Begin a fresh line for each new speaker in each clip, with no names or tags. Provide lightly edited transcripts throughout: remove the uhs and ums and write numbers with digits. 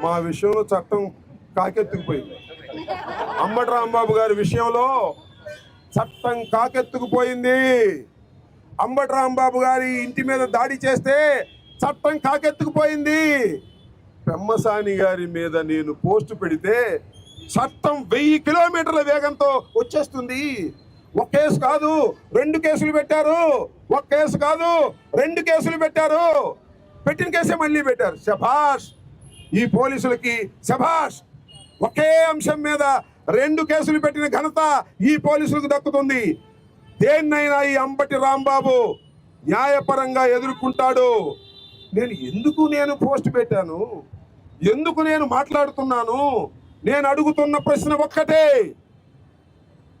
మా విషయంలో చట్టం కాకెత్తుకుపోయింది. అంబటి రాంబాబు గారి విషయంలో చట్టం కాకెత్తుకుపోయింది. అంబటి రాంబాబు గారి ఇంటి మీద దాడి చేస్తే చట్టం కాకెత్తుకుపోయింది. పెమ్మసాని గారి మీద నేను పోస్టు పెడితే చట్టం 1000 కిలోమీటర్ల వేగంతో వచ్చేస్తుంది. ఒక కేసు కాదు 2 కేసులు పెట్టారు. ఒక కేసు కాదు 2 కేసులు పెట్టారు. పెట్టిన కేసే మళ్ళీ పెట్టారు. శభాష్ ఈ పోలీసులకి, శభాష్. ఒకే అంశం మీద 2 కేసులు పెట్టిన ఘనత ఈ పోలీసులకు దక్కుతుంది. దేన్నైనా ఈ అంబటి రాంబాబు న్యాయపరంగా ఎదుర్కొంటాడు. నేను పోస్ట్ పెట్టాను, ఎందుకు నేను మాట్లాడుతున్నాను? నేను అడుగుతున్న ప్రశ్న ఒక్కటే.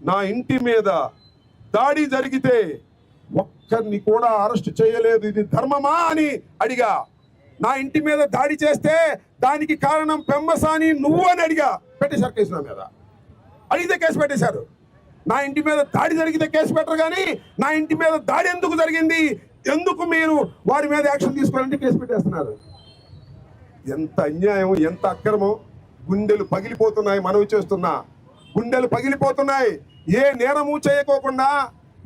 నా ఇంటి మీద దాడి జరిగితే ఒక్కరిని కూడా అరెస్ట్ చేయలేదు, ఇది ధర్మమా అని అడిగా. నా ఇంటి మీద దాడి చేస్తే దానికి కారణం పెమ్మసాని నువ్వు అని అడిగా. పెట్టేశారు కేసు నా మీద. అడిగితే కేసు పెట్టేశారు. నా ఇంటి మీద దాడి జరిగితే కేసు పెట్టరు, కానీ నా ఇంటి మీద దాడి ఎందుకు జరిగింది, ఎందుకు మీరు వారి మీద యాక్షన్ తీసుకోవాలంటే కేసు పెట్టేస్తున్నారు. ఎంత అన్యాయం, ఎంత అక్రమం. గుండెలు పగిలిపోతున్నాయి. మనవి చేస్తున్నా, గుండెలు పగిలిపోతున్నాయి. ఏ నేరము చేయకోకుండా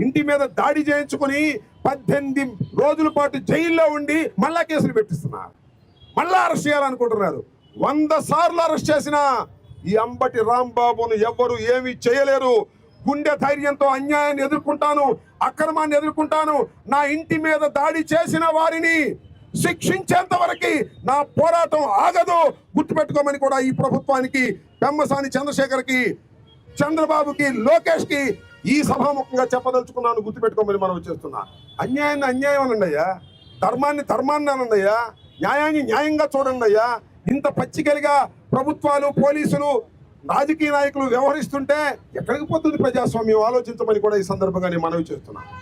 ఇంటి మీద దాడి చేయించుకుని 18 రోజుల పాటు జైల్లో ఉండి మళ్ళా కేసులు పెట్టిస్తున్నారు. మళ్ళా అరెస్ట్ చేయాలనుకుంటున్నారు. 100 సార్లు అరెస్ట్ చేసినా ఈ అంబటి రాంబాబును ఎవ్వరు ఏమీ చేయలేరు. గుండె ధైర్యంతో అన్యాయాన్ని ఎదుర్కొంటాను, అక్రమాన్ని ఎదుర్కొంటాను. నా ఇంటి మీద దాడి చేసిన వారిని శిక్షించేంత వరకు నా పోరాటం ఆగదు. గుర్తుపెట్టుకోమని కూడా ఈ ప్రభుత్వానికి, పెమ్మసాని చంద్రశేఖర్కి, చంద్రబాబుకి, లోకేష్కి ఈ సభాముఖంగా చెప్పదలుచుకున్నాను. గుర్తుపెట్టుకోమని మనం చేస్తున్నా. అన్యాయాన్ని అన్యాయం అనండి అయ్యా, ధర్మాన్ని ధర్మాన్ని అనండి అయ్యా, న్యాయాన్ని న్యాయంగా చూడండి అయ్యా. ఇంత పచ్చికలిగా ప్రభుత్వాలు, పోలీసులు, రాజకీయ నాయకులు వ్యవహరిస్తుంటే ఎక్కడికి పోతుంది ప్రజాస్వామ్యం? ఆలోచించమని కూడా ఈ సందర్భంగా నేను మనవి చేస్తున్నా.